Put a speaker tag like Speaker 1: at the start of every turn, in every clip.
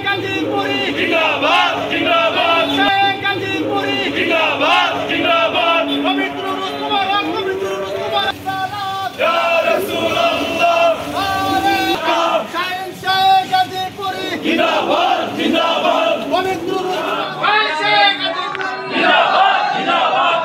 Speaker 1: গাজীপুরি জিন্দাবাদ জিন্দাবাদ গাজীপুরি জিন্দাবাদ জিন্দাবাদ পবিত্র রূপ মুবারক সালাত ইয়া রাসূলুল্লাহ শাহেনশাহ গাজীপুরি জিন্দাবাদ জিন্দাবাদ পবিত্র রূপ শাহেনশাহ গাজীপুরি জিন্দাবাদ জিন্দাবাদ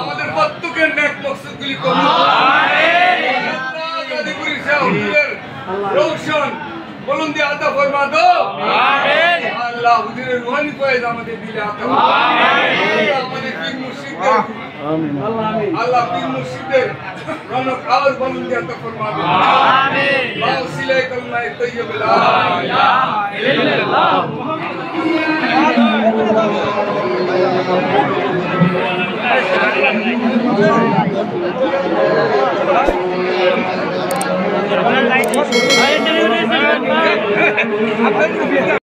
Speaker 1: আমাদের প্রত্যেকের নেক মকসদগুলি কবুল গাজীপুরি শাহহুজুরের রওশন বুলন্দি আতা ফরমা দাও আমিন আল্লাহ হুজুরের রুহানি ফয়েজ আমাদের দিলে আতা আমিন আমাদের পীর মুর্শিদদের আমিন আল্লাহ পীর মুর্শিদদের রনক আওয়াজ বুলন্দি আতা ফরমা দাও আমিন ওসিলা কালমা তাইয়্যিব লা ইলাহা ইল্লাল্লাহ